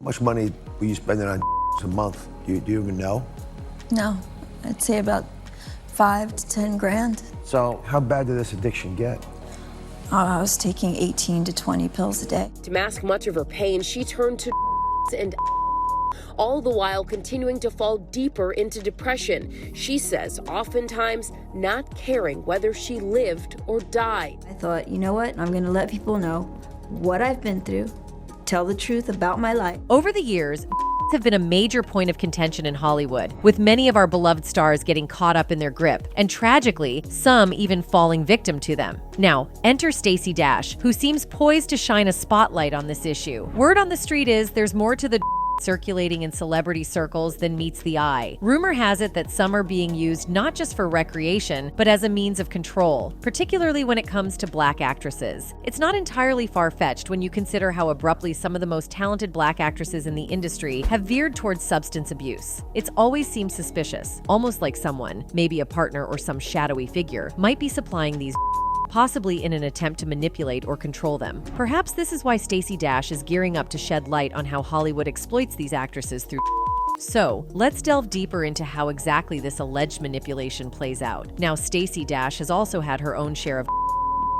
How much money were you spending on a month? Do you even know? No, I'd say about 5 to 10 grand. So how bad did this addiction get? I was taking 18 to 20 pills a day. To mask much of her pain, she turned to and all the while continuing to fall deeper into depression. She says oftentimes not caring whether she lived or died. I thought, you know what? I'm going to let people know what I've been through, tell the truth about my life. Over the years, have been a major point of contention in Hollywood, with many of our beloved stars getting caught up in their grip, and tragically, some even falling victim to them. Now, enter Stacy Dash, who seems poised to shine a spotlight on this issue. Word on the street is there's more to the circulating in celebrity circles than meets the eye. Rumor has it that some are being used not just for recreation, but as a means of control, particularly when it comes to Black actresses. It's not entirely far-fetched when you consider how abruptly some of the most talented Black actresses in the industry have veered towards substance abuse. It's always seemed suspicious, almost like someone, maybe a partner or some shadowy figure, might be supplying these possibly in an attempt to manipulate or control them. Perhaps this is why Stacy Dash is gearing up to shed light on how Hollywood exploits these actresses through. So, let's delve deeper into how exactly this alleged manipulation plays out. Now, Stacy Dash has also had her own share of.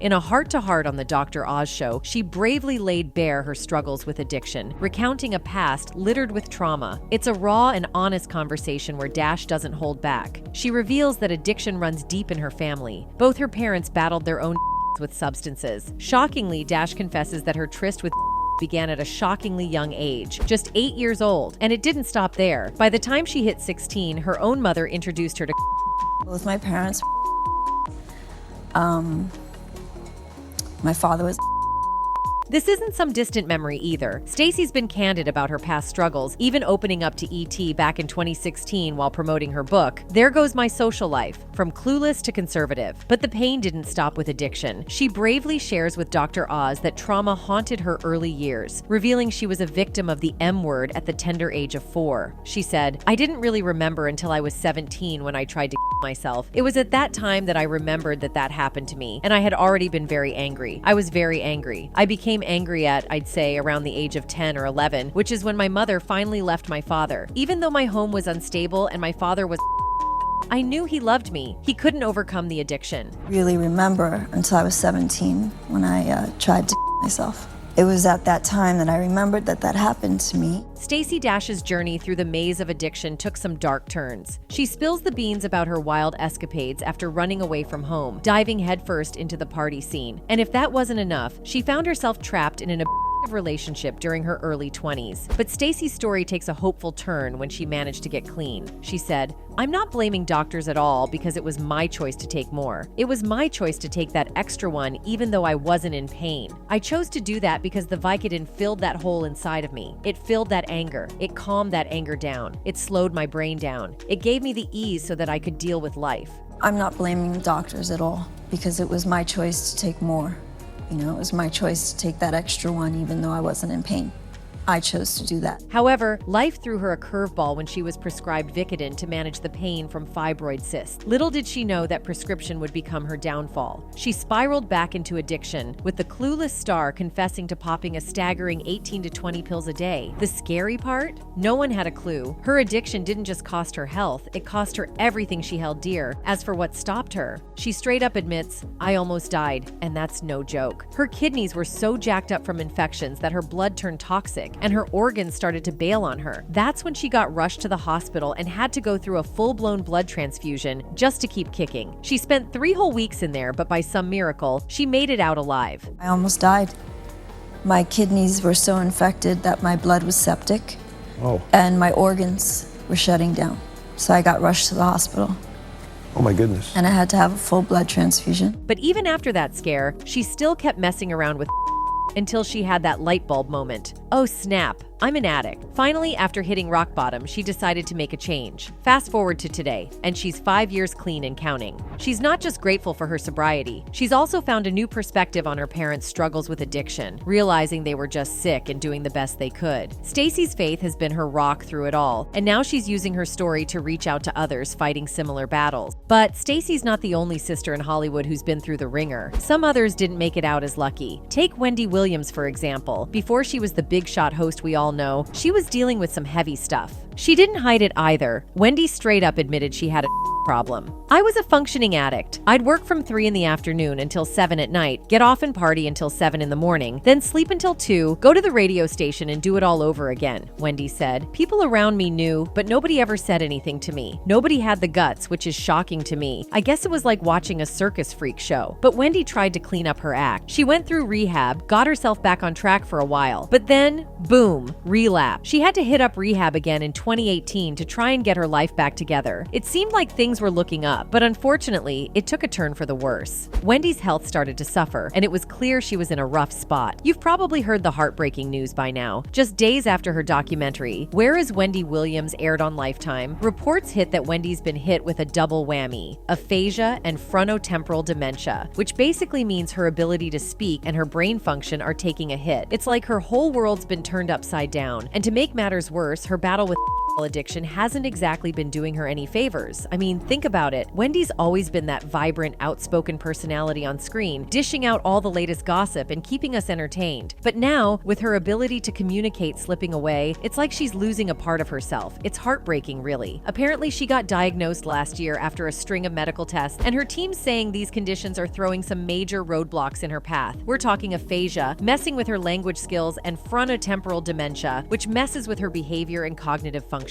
In a heart-to-heart on the Dr. Oz show, she bravely laid bare her struggles with addiction, recounting a past littered with trauma. It's a raw and honest conversation where Dash doesn't hold back. She reveals that addiction runs deep in her family. Both her parents battled their own with substances. Shockingly, Dash confesses that her tryst with began at a shockingly young age, just 8 years old, and it didn't stop there. By the time she hit 16, her own mother introduced her to Both my parents, my father was. This isn't some distant memory either. Stacy's been candid about her past struggles, even opening up to ET back in 2016 while promoting her book, There Goes My Social Life, From Clueless to Conservative. But the pain didn't stop with addiction. She bravely shares with Dr. Oz that trauma haunted her early years, revealing she was a victim of the M word at the tender age of 4. She said, I didn't really remember until I was 17 when I tried to myself. It was at that time that I remembered that happened to me, and I had already been very angry. I was very angry. I became angry at, I'd say, around the age of 10 or 11, which is when my mother finally left my father. Even though my home was unstable and my father was I knew he loved me. He couldn't overcome the addiction. Really remember until I was 17 when I tried to myself. It was at that time that I remembered that happened to me. Stacy Dash's journey through the maze of addiction took some dark turns. She spills the beans about her wild escapades after running away from home, diving headfirst into the party scene. And if that wasn't enough, she found herself trapped in an relationship during her early 20s. But Stacy's story takes a hopeful turn when she managed to get clean. She said, I'm not blaming doctors at all because it was my choice to take more. It was my choice to take that extra one even though I wasn't in pain. I chose to do that because the Vicodin filled that hole inside of me. It filled that anger. It calmed that anger down. It slowed my brain down. It gave me the ease so that I could deal with life. I'm not blaming the doctors at all because it was my choice to take more. You know, it was my choice to take that extra one even though I wasn't in pain. I chose to do that. However, life threw her a curveball when she was prescribed Vicodin to manage the pain from fibroid cysts. Little did she know that prescription would become her downfall. She spiraled back into addiction, with the clueless star confessing to popping a staggering 18 to 20 pills a day. The scary part? No one had a clue. Her addiction didn't just cost her health, it cost her everything she held dear. As for what stopped her, she straight up admits, I almost died, and that's no joke. Her kidneys were so jacked up from infections that her blood turned toxic, and her organs started to bail on her. That's when she got rushed to the hospital and had to go through a full-blown blood transfusion just to keep kicking. She spent 3 whole weeks in there, but by some miracle, she made it out alive. I almost died. My kidneys were so infected that my blood was septic. Oh. And my organs were shutting down. So I got rushed to the hospital. Oh my goodness. And I had to have a full blood transfusion. But even after that scare, she still kept messing around with until she had that light bulb moment. Oh snap, I'm an addict. Finally, after hitting rock bottom, she decided to make a change. Fast forward to today, and she's 5 years clean and counting. She's not just grateful for her sobriety, she's also found a new perspective on her parents' struggles with addiction, realizing they were just sick and doing the best they could. Stacy's faith has been her rock through it all, and now she's using her story to reach out to others fighting similar battles. But Stacy's not the only sister in Hollywood who's been through the ringer. Some others didn't make it out as lucky. Take Wendy Williams, for example. Before she was the big shot host we all all know, she was dealing with some heavy stuff. She didn't hide it either. Wendy straight up admitted she had a problem. I was a functioning addict. I'd work from 3 in the afternoon until 7 at night, get off and party until 7 in the morning, then sleep until 2, go to the radio station and do it all over again, Wendy said. People around me knew, but nobody ever said anything to me. Nobody had the guts, which is shocking to me. I guess it was like watching a circus freak show. But Wendy tried to clean up her act. She went through rehab, got herself back on track for a while, but then, boom, relapse. She had to hit up rehab again in 2018 to try and get her life back together. It seemed like things were looking up, but unfortunately, it took a turn for the worse. Wendy's health started to suffer, and it was clear she was in a rough spot. You've probably heard the heartbreaking news by now. Just days after her documentary, Where is Wendy Williams, aired on Lifetime, reports hit that Wendy's been hit with a double whammy: aphasia and frontotemporal dementia, which basically means her ability to speak and her brain function are taking a hit. It's like her whole world's been turned upside down, and to make matters worse, her battle with addiction hasn't exactly been doing her any favors. I mean, think about it. Wendy's always been that vibrant, outspoken personality on screen, dishing out all the latest gossip and keeping us entertained. But now, with her ability to communicate slipping away, it's like she's losing a part of herself. It's heartbreaking, really. Apparently, she got diagnosed last year after a string of medical tests, and her team's saying these conditions are throwing some major roadblocks in her path. We're talking aphasia, messing with her language skills, and frontotemporal dementia, which messes with her behavior and cognitive functions.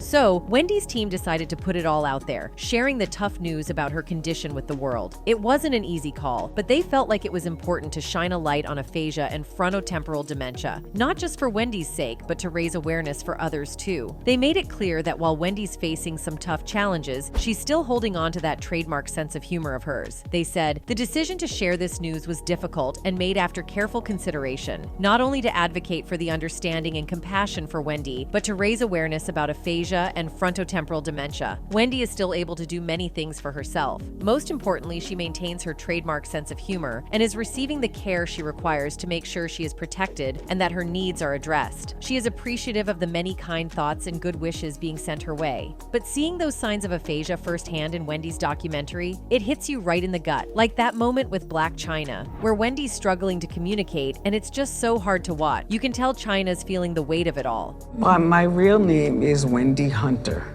So, Wendy's team decided to put it all out there, sharing the tough news about her condition with the world. It wasn't an easy call, but they felt like it was important to shine a light on aphasia and frontotemporal dementia, not just for Wendy's sake, but to raise awareness for others too. They made it clear that while Wendy's facing some tough challenges, she's still holding on to that trademark sense of humor of hers. They said, the decision to share this news was difficult and made after careful consideration, not only to advocate for the understanding and compassion for Wendy, but to raise awareness about aphasia and frontotemporal dementia. Wendy is still able to do many things for herself. Most importantly, she maintains her trademark sense of humor and is receiving the care she requires to make sure she is protected and that her needs are addressed. She is appreciative of the many kind thoughts and good wishes being sent her way. But seeing those signs of aphasia firsthand in Wendy's documentary, it hits you right in the gut, like that moment with Black China, where Wendy's struggling to communicate and it's just so hard to watch. You can tell China's feeling the weight of it all. Well, my real name is Wendy Hunter.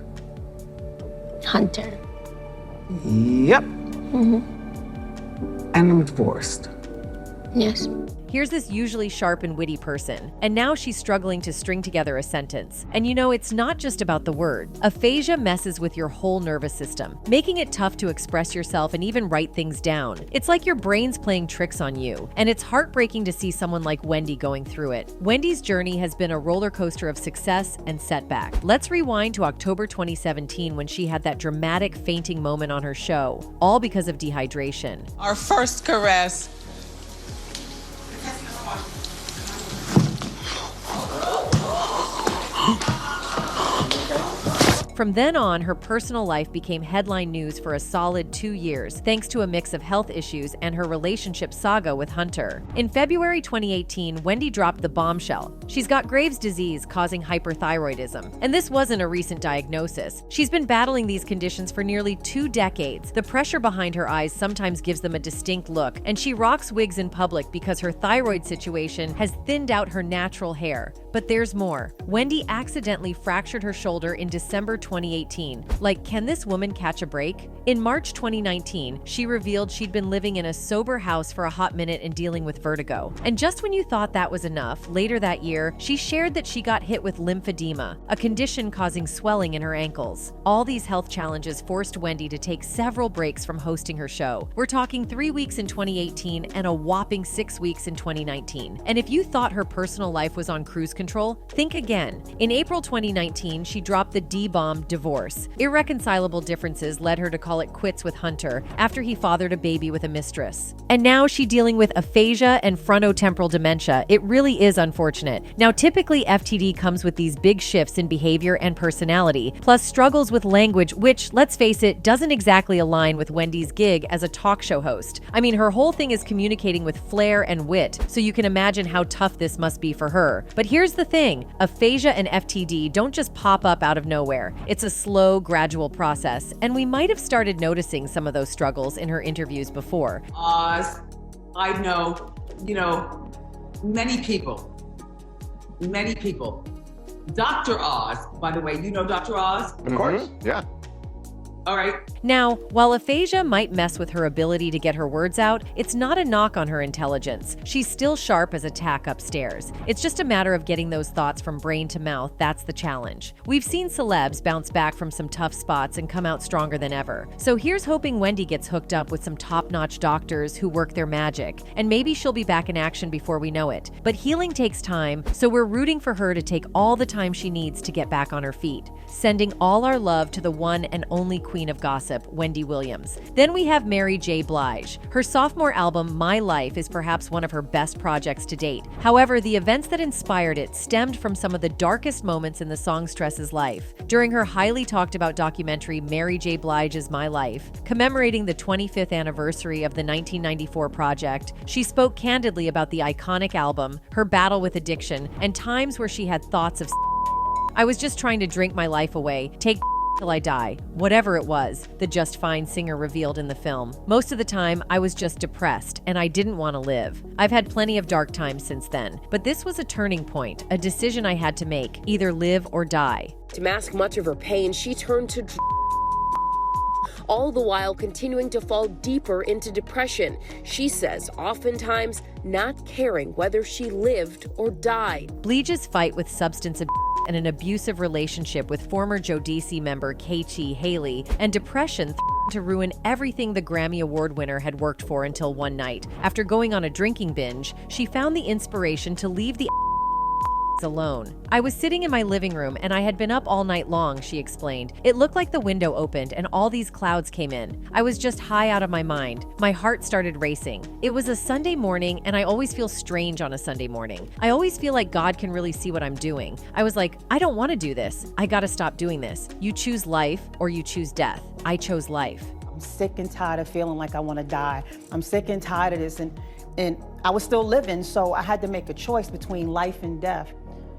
Hunter. Yep. And I'm divorced. Yes. Here's this usually sharp and witty person, and now she's struggling to string together a sentence. And you know, it's not just about the word. Aphasia messes with your whole nervous system, making it tough to express yourself and even write things down. It's like your brain's playing tricks on you, and it's heartbreaking to see someone like Wendy going through it. Wendy's journey has been a roller coaster of success and setback. Let's rewind to October 2017 when she had that dramatic fainting moment on her show, all because of dehydration. Our first caress. From then on, her personal life became headline news for a solid 2 years, thanks to a mix of health issues and her relationship saga with Hunter. In February 2018, Wendy dropped the bombshell. She's got Graves' disease causing hyperthyroidism, and this wasn't a recent diagnosis. She's been battling these conditions for nearly 2 decades. The pressure behind her eyes sometimes gives them a distinct look, and she rocks wigs in public because her thyroid situation has thinned out her natural hair. But there's more. Wendy accidentally fractured her shoulder in December 2018. Like, can this woman catch a break? In March 2019, she revealed she'd been living in a sober house for a hot minute and dealing with vertigo. And just when you thought that was enough, later that year, she shared that she got hit with lymphedema, a condition causing swelling in her ankles. All these health challenges forced Wendy to take several breaks from hosting her show. We're talking 3 weeks in 2018 and a whopping 6 weeks in 2019. And if you thought her personal life was on cruise control, think again. In April 2019, she dropped the D-bomb divorce. Irreconcilable differences led her to call it quits with Hunter after he fathered a baby with a mistress. And now she's dealing with aphasia and frontotemporal dementia. It really is unfortunate. Now, typically FTD comes with these big shifts in behavior and personality, plus struggles with language, which, let's face it, doesn't exactly align with Wendy's gig as a talk show host. I mean, her whole thing is communicating with flair and wit, so you can imagine how tough this must be for her. But here's the thing, aphasia and FTD don't just pop up out of nowhere. It's a slow, gradual process, and we might have started noticing some of those struggles in her interviews before. I know, many people many people. Dr. Oz, by the way, you know Dr. Oz? Of course, yeah. All right. Now, while aphasia might mess with her ability to get her words out, it's not a knock on her intelligence. She's still sharp as a tack upstairs. It's just a matter of getting those thoughts from brain to mouth. That's the challenge. We've seen celebs bounce back from some tough spots and come out stronger than ever. So here's hoping Wendy gets hooked up with some top-notch doctors who work their magic, and maybe she'll be back in action before we know it. But healing takes time, so we're rooting for her to take all the time she needs to get back on her feet. Sending all our love to the one and only queen of gossip, Wendy Williams. Then we have Mary J. Blige. Her sophomore album, My Life, is perhaps one of her best projects to date. However, the events that inspired it stemmed from some of the darkest moments in the songstress's life. During her highly talked about documentary, Mary J. Blige's My Life, commemorating the 25th anniversary of the 1994 project, she spoke candidly about the iconic album, her battle with addiction, and times where she had thoughts of I was just trying to drink my life away, take till I die, whatever it was, the Just Fine singer revealed in the film. Most of the time, I was just depressed, and I didn't want to live. I've had plenty of dark times since then, but this was a turning point, a decision I had to make, either live or die. To mask much of her pain, she turned to all the while continuing to fall deeper into depression. She says oftentimes not caring whether she lived or died. Blige's fight with substance abuse and an abusive relationship with former Jodeci member K.T. Haley and depression threatened to ruin everything the Grammy Award winner had worked for until one night. After going on a drinking binge, she found the inspiration to leave the alone. I was sitting in my living room and I had been up all night long, she explained. It looked like the window opened and all these clouds came in. I was just high out of my mind. My heart started racing. It was a Sunday morning and I always feel strange on a Sunday morning. I always feel like God can really see what I'm doing. I was like, I don't want to do this. I gotta stop doing this. You choose life or you choose death. I chose life. I'm sick and tired of feeling like I want to die. I'm sick and tired of this and I was still living, so I had to make a choice between life and death.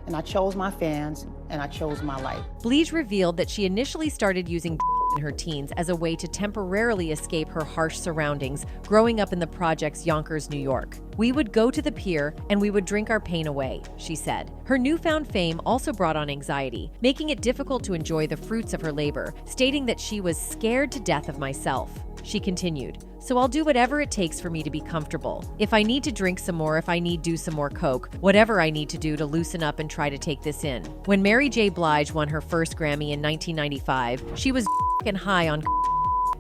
And I chose my fans, and I chose my life. Blige revealed that she initially started using in her teens as a way to temporarily escape her harsh surroundings growing up in the project's Yonkers, New York. We would go to the pier and we would drink our pain away, she said. Her newfound fame also brought on anxiety, making it difficult to enjoy the fruits of her labor, stating that she was scared to death of myself. She continued, so I'll do whatever it takes for me to be comfortable. If I need to drink some more, if I need do some more coke, whatever I need to do to loosen up and try to take this in. When Mary J. Blige won her first Grammy in 1995, she was and high on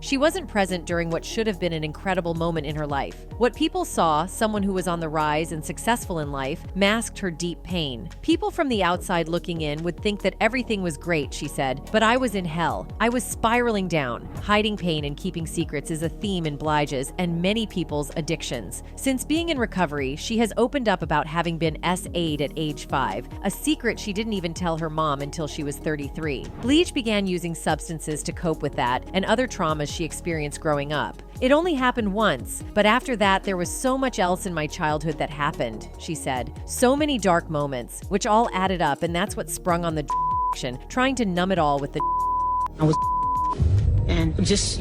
She wasn't present during what should have been an incredible moment in her life. What people saw, someone who was on the rise and successful in life, masked her deep pain. People from the outside looking in would think that everything was great, she said, but I was in hell. I was spiraling down. Hiding pain and keeping secrets is a theme in Blige's and many people's addictions. Since being in recovery, she has opened up about having been SA'd at age 5, a secret she didn't even tell her mom until she was 33. Blige began using substances to cope with that and other traumas she experienced growing up. It only happened once, but after that, there was so much else in my childhood that happened, she said. So many dark moments, which all added up, and that's what sprung on the addiction, trying to numb it all with the I was and just,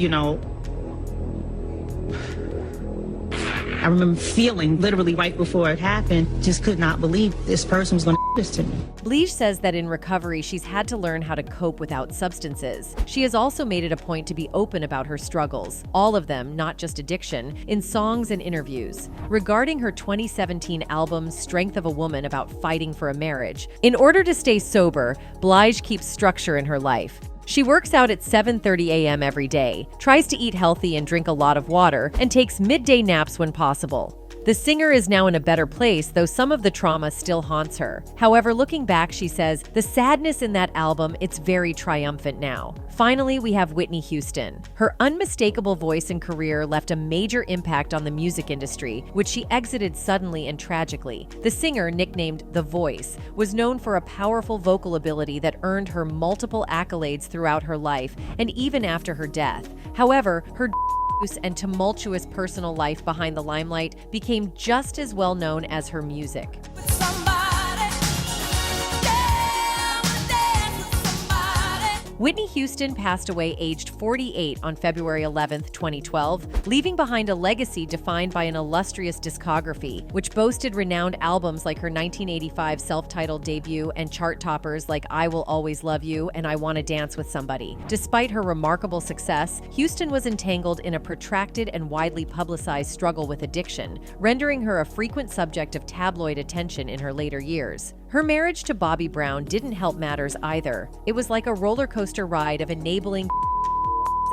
I remember feeling literally right before it happened, just could not believe this person was going to do this to me. Blige says that in recovery, she's had to learn how to cope without substances. She has also made it a point to be open about her struggles, all of them, not just addiction, in songs and interviews. Regarding her 2017 album, Strength of a Woman, about fighting for a marriage, in order to stay sober, Blige keeps structure in her life. She works out at 7:30 a.m. every day, tries to eat healthy and drink a lot of water, and takes midday naps when possible. The singer is now in a better place, though some of the trauma still haunts her. However, looking back, she says, the sadness in that album, it's very triumphant now. Finally, we have Whitney Houston. Her unmistakable voice and career left a major impact on the music industry, which she exited suddenly and tragically. The singer, nicknamed The Voice, was known for a powerful vocal ability that earned her multiple accolades throughout her life and even after her death. However, her and tumultuous personal life behind the limelight became just as well known as her music. Whitney Houston passed away aged 48 on February 11, 2012, leaving behind a legacy defined by an illustrious discography, which boasted renowned albums like her 1985 self-titled debut and chart toppers like I Will Always Love You and I Wanna Dance with Somebody. Despite her remarkable success, Houston was entangled in a protracted and widely publicized struggle with addiction, rendering her a frequent subject of tabloid attention in her later years. Her marriage to Bobby Brown didn't help matters either. It was like a roller coaster ride of enabling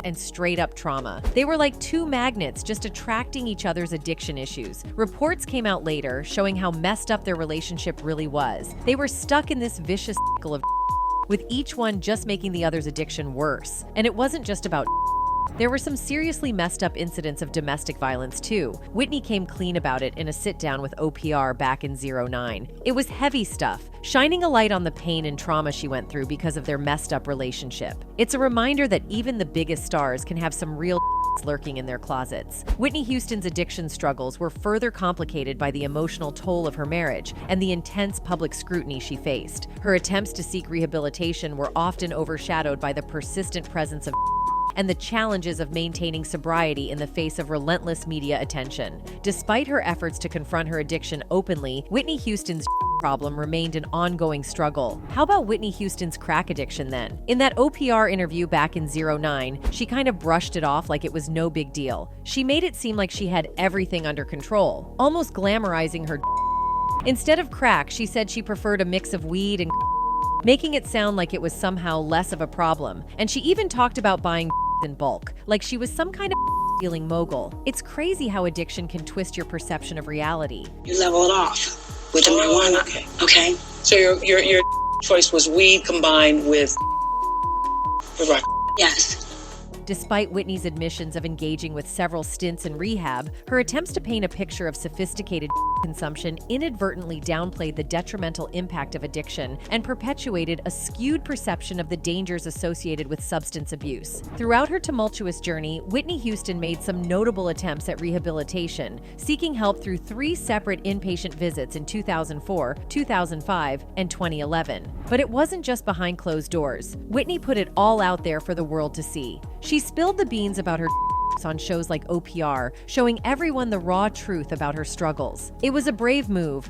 and straight-up trauma. They were like two magnets just attracting each other's addiction issues. Reports came out later showing how messed up their relationship really was. They were stuck in this vicious cycle of with each one just making the other's addiction worse. And it wasn't just about there were some seriously messed up incidents of domestic violence too. Whitney came clean about it in a sit-down with OPR back in '09. It was heavy stuff, shining a light on the pain and trauma she went through because of their messed up relationship. It's a reminder that even the biggest stars can have some real lurking in their closets. Whitney Houston's addiction struggles were further complicated by the emotional toll of her marriage and the intense public scrutiny she faced. Her attempts to seek rehabilitation were often overshadowed by the persistent presence of and the challenges of maintaining sobriety in the face of relentless media attention. Despite her efforts to confront her addiction openly, Whitney Houston's problem remained an ongoing struggle. How about Whitney Houston's crack addiction then? In that OPR interview back in '09, she kind of brushed it off like it was no big deal. She made it seem like she had everything under control, almost glamorizing her. Instead of crack, she said she preferred a mix of weed and making it sound like it was somehow less of a problem. And she even talked about buying in bulk, like she was some kind of dealing mogul. It's crazy how addiction can twist your perception of reality. You level it off with the marijuana, okay? So your choice was weed combined with rock. Yes. Despite Whitney's admissions of engaging with several stints in rehab, her attempts to paint a picture of sophisticated consumption inadvertently downplayed the detrimental impact of addiction and perpetuated a skewed perception of the dangers associated with substance abuse. Throughout her tumultuous journey, Whitney Houston made some notable attempts at rehabilitation, seeking help through 3 separate inpatient visits in 2004, 2005, and 2011. But it wasn't just behind closed doors. Whitney put it all out there for the world to see. She spilled the beans about her on shows like OPR, showing everyone the raw truth about her struggles. It was a brave move,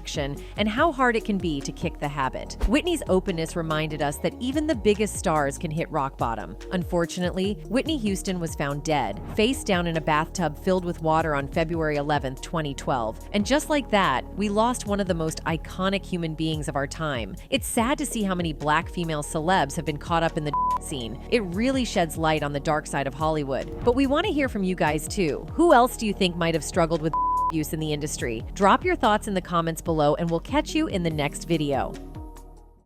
and how hard it can be to kick the habit. Whitney's openness reminded us that even the biggest stars can hit rock bottom. Unfortunately, Whitney Houston was found dead, face down in a bathtub filled with water on February 11, 2012. And just like that, we lost one of the most iconic human beings of our time. It's sad to see how many Black female celebs have been caught up in the scene. It really sheds light on the dark side of Hollywood. But we want to hear from you guys too. Who else do you think might have struggled with abuse in the industry? Drop your thoughts in the comments below and we'll catch you in the next video.